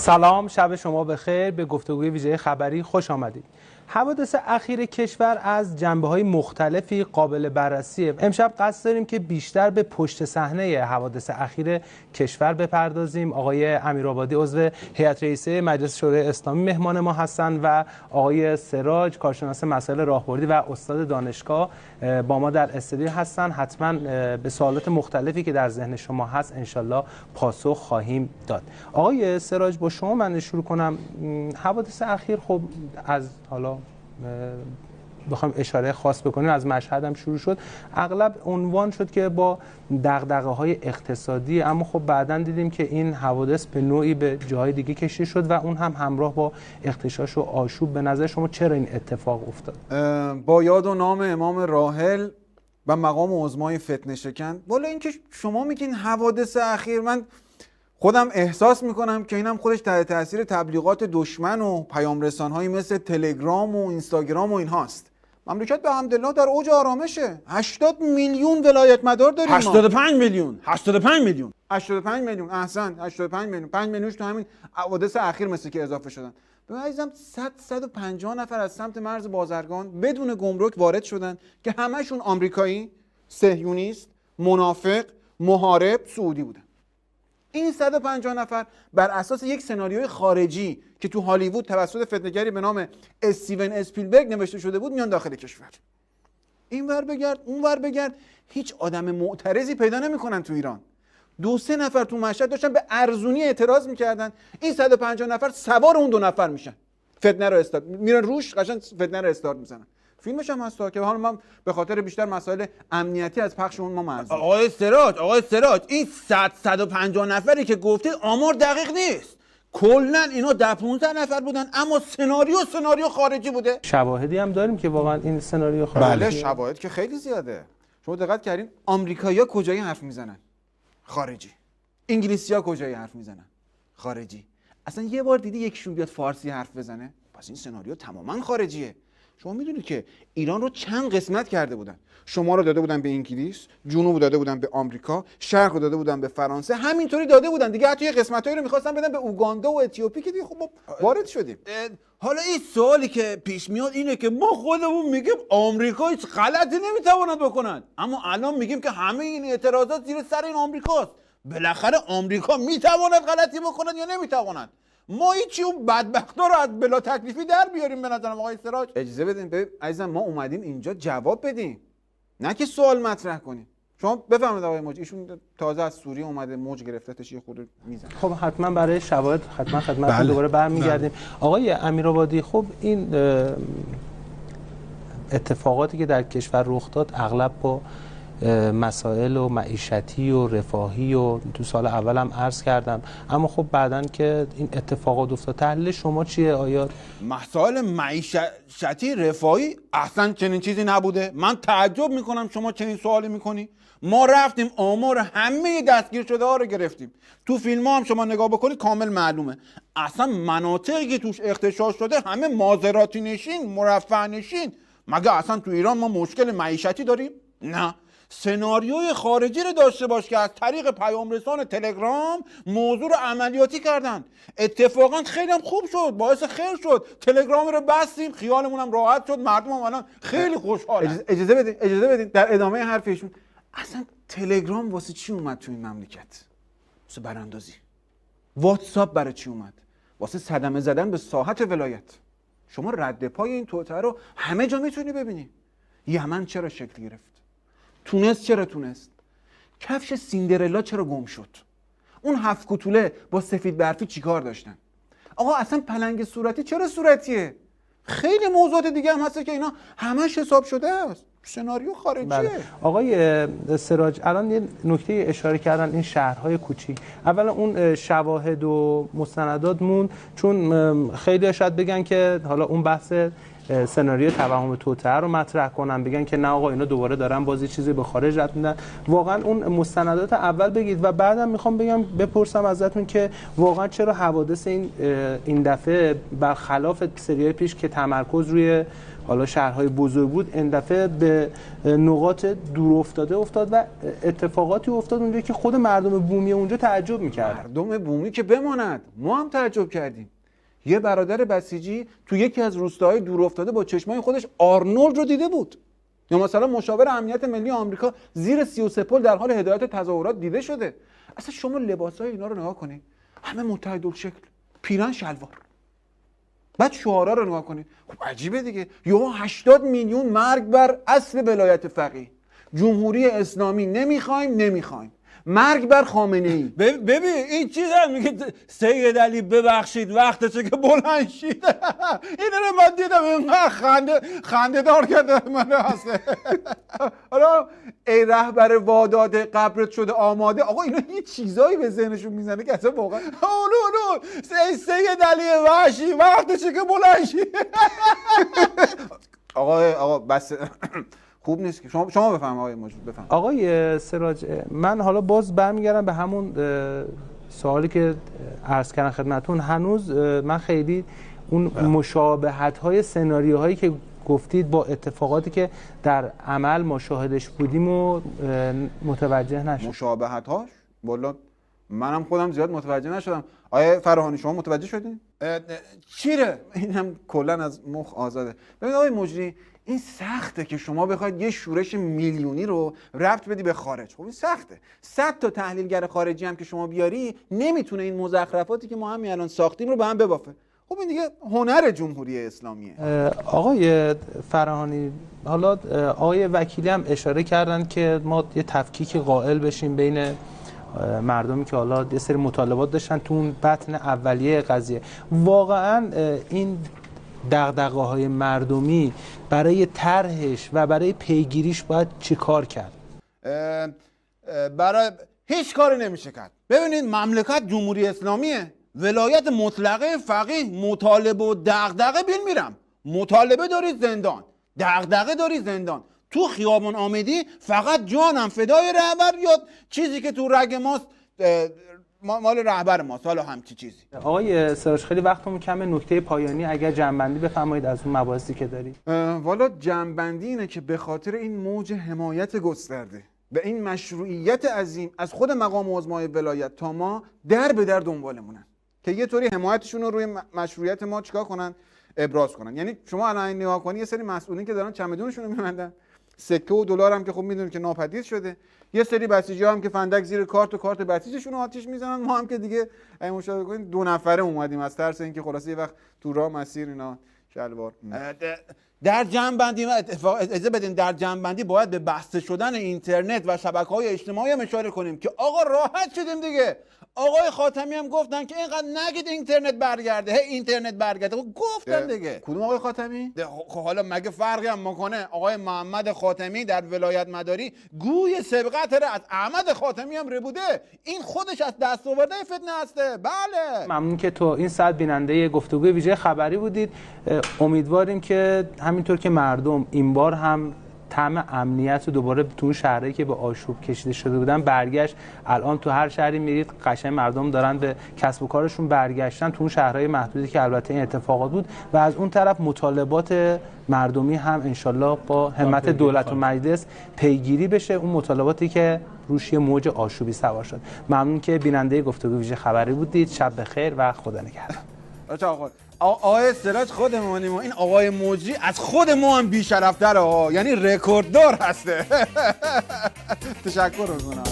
سلام، شب شما بخیر. به گفتگوی ویژه خبری خوش آمدید. حوادث اخیر کشور از جنبه‌های مختلفی قابل بررسیه. امشب قصد داریم که بیشتر به پشت صحنه حوادث اخیر کشور بپردازیم. آقای امیرآبادی عضو هیئت رئیسه مجلس شورای اسلامی مهمان ما هستند و آقای سراج کارشناس مسائل راهبردی و استاد دانشگاه با ما در استودیو هستند. حتما به سوالات مختلفی که در ذهن شما هست انشالله پاسخ خواهیم داد. آقای سراج، با شما من شروع کنم. حوادث اخیر خب از حالا بخوایم اشاره خاص بکنیم از مشهد هم شروع شد، اغلب عنوان شد که با دغدغه‌های اقتصادی، اما خب بعداً دیدیم که این حوادث به نوعی به جاهای دیگه کشیده شد و اون هم همراه با اغتشاش و آشوب. به نظر شما چرا این اتفاق افتاد؟ با یاد و نام امام راحل و مقام عظمای فتنه شکن. والا اینکه شما میگین حوادث اخیر، من خودم احساس میکنم که اینم خودش تحت تاثیر تبلیغات دشمن و پیام رسانهایی مثل تلگرام و اینستاگرام و اینهاست. مملکت به حمدالله در اوج آرامشه. 80 میلیون ولایت مدار داریم. 85 میلیون 85 میلیون احسن 85 میلیون 5 میلیونش تو همین حوادث اخیر مثل که اضافه شدن. به عزیزم 150 نفر از سمت مرز بازرگان بدون گمرک وارد شدن که همشون آمریکایی، صهیونیست، منافق، محارب، سعودی بودن. این 150 نفر بر اساس یک سناریوی خارجی که تو هالیوود توسط فتنه‌گری به نام استیون اسپیلبرگ نوشته شده بود میان داخل کشور. این ور بگرد اون ور بگرد، هیچ آدم معترضی پیدا نمی‌کنن تو ایران. 2-3 نفر تو مشهد داشتن به ارزونی اعتراض می‌کردن، این 150 نفر سوار اون 2 نفر میشن، فتنه رو استارت میرن روش، قشنگ فتنه رو استارت میزنن. فیلمش هم هست که حالا من به خاطر بیشتر مسائل امنیتی از پخش اون ما معذور. آقای سراج این 150 نفری که گفته آمار دقیق نیست. کلا اینا 10-15 نفر بودن، اما سناریو خارجی بوده. شواهدی هم داریم که واقعا این سناریو خارجی. بله، شواهد که خیلی زیاده. شما دقت کردین آمریکایی‌ها کجایی حرف میزنن؟ خارجی. انگلیسی‌ها کجایی حرف میزنن؟ خارجی. اصلا یه بار دیدی یکیشون بیاد فارسی حرف بزنه؟ پس این سناریو تماما خارجیه. شما میدونید که ایران رو چند قسمت کرده بودن. شما رو داده بودن به انگلیس، جنوب داده بودن به آمریکا، شرق رو داده بودن به فرانسه، همینطوری داده بودن دیگه. حتی یه قسمتایی رو می‌خواستن بدن به اوگاندا و اتیوپی که دیگه خب وارد شدیم. حالا این سوالی که پیش میاد اینه که ما خودمون میگیم آمریکا هیچ غلطی نمیتواند بکنن، اما الان میگیم که همه این اعتراضات زیر سر این آمریکاست. بالاخره آمریکا میتواند غلطی بکنن یا نمیتواند؟ ما هیچی اون بدبختا رو از بلا تکلیفی در بیاریم. به نظرم آقای سراج اجازه بدین ببین عزیزم، ما اومدیم اینجا جواب بدیم، نه که سوال مطرح کنیم. شما بفرمایید آقای موج، ایشون تازه از سوریه اومده، موج گرفتتش، یه خورده میزنه. خب حتما برای شواهد حتما خدمتتون دوباره برمیگردیم. آقای امیرآبادی، خب این اتفاقاتی که در کشور رخ داد اغلب با مسائل و معیشتی و رفاهی و تو سال اول هم عرض کردم، اما خب بعدن که این اتفاقات افتاد، تحلیل شما چیه؟ آیا مسائل معیشتی رفاهی اصلا چنین چیزی نبوده؟ من تعجب میکنم شما چنین سوالی میکنی. ما رفتیم آمار همه دستگیر شده ها رو گرفتیم. تو فیلم ها هم شما نگاه بکنید کامل معلومه. اصلا مناطقی که توش اغتشاش شده همه مازراتی نشین، مرفه نشین. مگه اصلا تو ایران ما مشکل معیشتی داریم؟ نه. سناریوی خارجی رو داشته باش که از طریق پیام رسان تلگرام موضوع رو عملیاتی کردن. اتفاقا خیلی هم خوب شد، باعث خیر شد. تلگرام رو بستیم، خیالمون هم راحت شد، مردم هم الان خیلی خوشحالن. اجازه بدین در ادامه حرفشون، اصلا تلگرام واسه چی اومد تو این مملکت؟ واسه براندازی. واتساپ برای چی اومد؟ واسه صدمه زدن به ساحت ولایت. شما رد پای این توطئه رو همه جا میتونی ببینی. یمن چرا شکل گرفت؟ تونس چرا تونست؟ کفش سیندرلا چرا گم شد؟ اون 7 کوتوله با سفید برفی چیکار داشتن؟ آقا اصلا پلنگ صورتی چرا صورتیه؟ خیلی موضوعات دیگه هم هست که اینا همش حساب شده است. سناریو خارجیه. بله. آقای سراج، الان یه نکته اشاره کردن، این شهرهای کوچیک. اولا اون شواهد و مستندات موند، چون خیلی شاید بگن که حالا اون بحث سناریو توهم توطئه رو مطرح کنن، بگن که نه آقا اینا دوباره دارن بازی چیزی به خارج رد میدن. واقعا اون مستندات اول بگید و بعدم میخوام بپرسم ازتون که واقعا چرا حوادث این دفعه برخلاف سری‌های پیش که تمرکز روی حالا شهرهای بزرگ بود این دفعه به نقاط دور افتاده افتاد و اتفاقاتی افتاد اونجا که خود مردم بومی اونجا تعجب می‌کرد. مردم بومی که بماند، ما هم تعجب کردیم. یه برادر بسیجی تو یکی از روستاهای دور افتاده با چشمای خودش آرنولد رو دیده بود. یا مثلا مشاور امنیت ملی آمریکا زیر 33 پل در حال هدایت تظاهرات دیده شده. اصلا شما لباسای اینا رو نگاه کنید، همه متحدالشکل، پیرن شلوار. بعد شعارا رو نگاه کنید، خب عجیبه دیگه. یهو 80 میلیون مرگ بر اصل ولایت فقیه. جمهوری اسلامی نمیخوایم. مرگ بر خامنه ای. ببین این چیز هم میگه سید علی ببخشید وقتشه که بلند شید. این رو من دیدم اینقدر خنده دار کرده من هسته. حالا ای رهبر واداد قبرت شده آماده. آقا اینا یه چیزایی به ذهنشون میزنه که اصلا واقعا اونو سید علی وحشی وقتشه که بلند شید. آقا بس خوب نیست که شما بفهم آقای موجود بفهم. آقای سراج، من حالا باز برمیگردم به همون سوالی که عرض کردم خدمتتون. هنوز من خیلی اون مشابهت‌های سناریوهایی که گفتید با اتفاقاتی که در عمل ما شاهدش بودیم و متوجه نشدم. مشابهت‌هاش والا منم خودم زیاد متوجه نشدم. آقای فراهانی شما متوجه شدین؟ چیره؟ اینم کلا از مخ آزاده. ببین آقای مجری، این سخته که شما بخواید یه شورش میلیونی رو ربط بدی به خارج. خب این سخته. 100 تا تحلیلگر خارجی هم که شما بیاری نمیتونه این مزخرفاتی که ما همین الان ساختیم رو به هم ببافه. خب این دیگه هنر جمهوری اسلامیه. آقای فراهانی، حالا آقای وکیلی هم اشاره کردن که ما یه تفکیک قائل بشیم بین مردمی که حالا یه سری مطالبات داشتن تو اون بطن اولیه قضیه. واقعا این دغدغه‌های مردمی برای طرحش و برای پیگیریش باید چی کار کرد؟ برای هیچ کاری نمیشه کرد. ببینید مملکت جمهوری اسلامیه، ولایت مطلقه فقیه، مطالبه و دغدغه بیل میرم. مطالبه داری زندان، دغدغه داری زندان. تو خیابون آمدی فقط جانم فدای رهبر یا چیزی که تو رگ ماست مال رهبر ماست، حالا همچی چیزی. آقای سراج خیلی وقتمون کمه، نکته پایانی اگر جنبندی بفرمایید از اون مباحثی که دارید. والا جنبندی اینه که به خاطر این موج حمایت گسترده به این مشروعیت عظیم از خود مقام عظمای ولایت تا ما در به در دنبالمونن که یه طوری حمایتشون رو روی مشروعیت ما چیکار کنن؟ ابراز کنن. یعنی شما الان نگاه کنی یه سری مسئولین که دارن چمدونشون رو می‌بندن، سکه و دلار هم که خب میدونید که ناپدید شده، یه سری بسیجی‌ها هم که فندک زیر کارت و کارت بسیجشون رو آتیش میزنن. ما هم که دیگه اگه مشاهده کنید 2 نفره اومدیم از ترس اینکه خلاصه یه وقت تو راه مسیر اینا شلوار. در جنبندی اجازه بدین در جنبندی باید به بسته شدن اینترنت و شبکه‌های اجتماعی هم اشاره کنیم که آقا راحت شدیم دیگه. آقای خاتمی هم گفتن که اینقدر نگید اینترنت برگرده، اینترنت برگرده. گفتن دیگه. کدوم آقای خاتمی؟ خب حالا مگه فرقی هم میکنه؟ آقای محمد خاتمی در ولایت مداری گوی سبقت از احمد خاتمی هم ربوده. این خودش از دست آورده فتنه هسته. بله. ممنون که تو این ساعت بیننده گفتگوی ویژه خبری بودید. امیدواریم که همینطور که مردم این بار هم طعم امنیت و دوباره تو اون شهرهایی که به آشوب کشیده شده بودن برگشت. الان تو هر شهری میرید قشنگ مردم دارن به کسب و کارشون برگشتن تو اون شهرهای محدودی که البته این اتفاقات بود و از اون طرف مطالبات مردمی هم انشالله با همت دولت و مجلس پیگیری بشه، اون مطالباتی که روش یه موج آشوبی سوار شد. ممنون که بیننده گفتگو ویژه خبری بودید. شب بخیر و خدا نگهدار. آقای سراج خودمونیم و این آقای موجی از خود ما هم بیشرفتره ها، یعنی رکورددار هسته. تشکر میکنم.